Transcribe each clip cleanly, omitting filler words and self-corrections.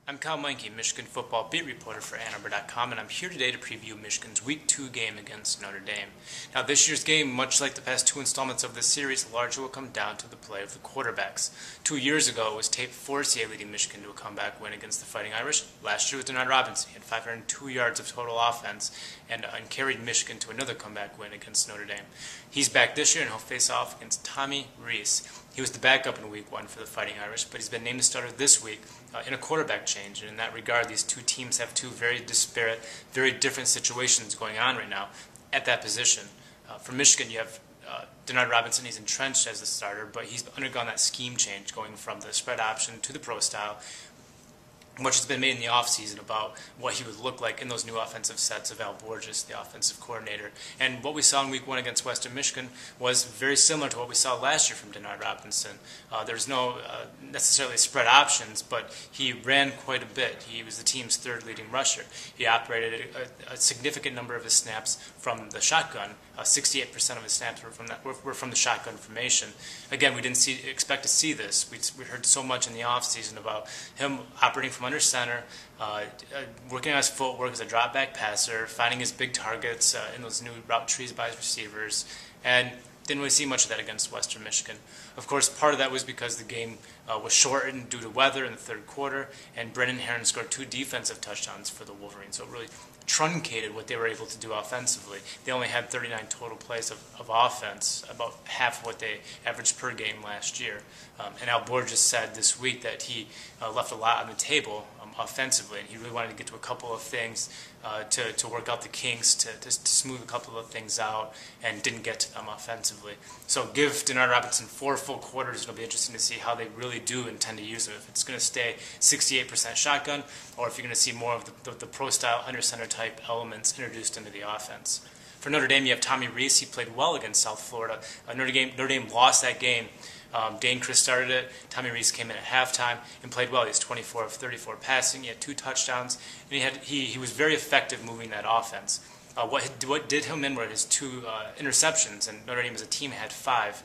I'm Kyle Meinke, Michigan football beat reporter for Antarbor.com, and I'm here today to preview Michigan's Week 2 game against Notre Dame. Now, this year's game, much like the past two installments of this series, largely will come down to the play of the quarterbacks. 2 years ago, it was Tate Forcier leading Michigan to a comeback win against the Fighting Irish. Last year was Denard Robinson. He had 502 yards of total offense and carried Michigan to another comeback win against Notre Dame. He's back this year, and he'll face off against Rees. He was the backup in Week 1 for the Fighting Irish, but he's been named the starter this week in a quarterback change. And in that regard, these two teams have two very disparate, very different situations going on right now at that position. For Michigan, you have Denard Robinson. He's entrenched as the starter, but he's undergone that scheme change, going from the spread option to the pro style. Much has been made in the offseason about what he would look like in those new offensive sets of Al Borges, the offensive coordinator. And what we saw in Week 1 against Western Michigan was very similar to what we saw last year from Denard Robinson. There was no necessarily spread options, but he ran quite a bit. He was the team's third leading rusher. He operated a significant number of his snaps from the shotgun. 68% of his snaps were from the shotgun formation. Again, we didn't expect to see this. We heard so much in the offseason about him operating from under center, working on his footwork as a drop back passer, finding his big targets in those new route trees by his receivers, and didn't really see much of that against Western Michigan. Of course, part of that was because the game was shortened due to weather in the third quarter, and Brennan Herron scored 2 defensive touchdowns for the Wolverines, so it really truncated what they were able to do offensively. They only had 39 total plays of offense, about half of what they averaged per game last year. And Al Borges said this week that he left a lot on the table offensively, and he really wanted to get to a couple of things to work out the kinks, to smooth a couple of things out, and didn't get to them offensively. So give Denard Robinson 4 full quarters. It'll be interesting to see how they really do intend to use him. If it's going to stay 68% shotgun, or if you're going to see more of the pro-style under-center type elements introduced into the offense. For Notre Dame, you have Rees. He played well against South Florida. Notre Dame lost that game. Dane Chris started it. Rees came in at halftime and played well. He was 24 of 34 passing. He had 2 touchdowns, and he was very effective moving that offense. What did him in were his 2 interceptions, and Notre Dame as a team had 5.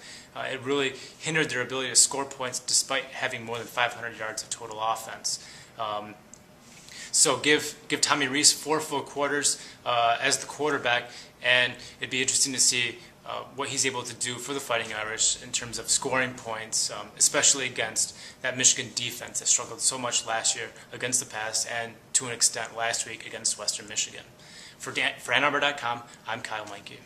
It really hindered their ability to score points despite having more than 500 yards of total offense. So give Rees 4 full quarters as the quarterback, and it'd be interesting to see what he's able to do for the Fighting Irish in terms of scoring points, especially against that Michigan defense that struggled so much last year against the pass, and to an extent last week against Western Michigan. For Antarbor.com, I'm Kyle Meinke.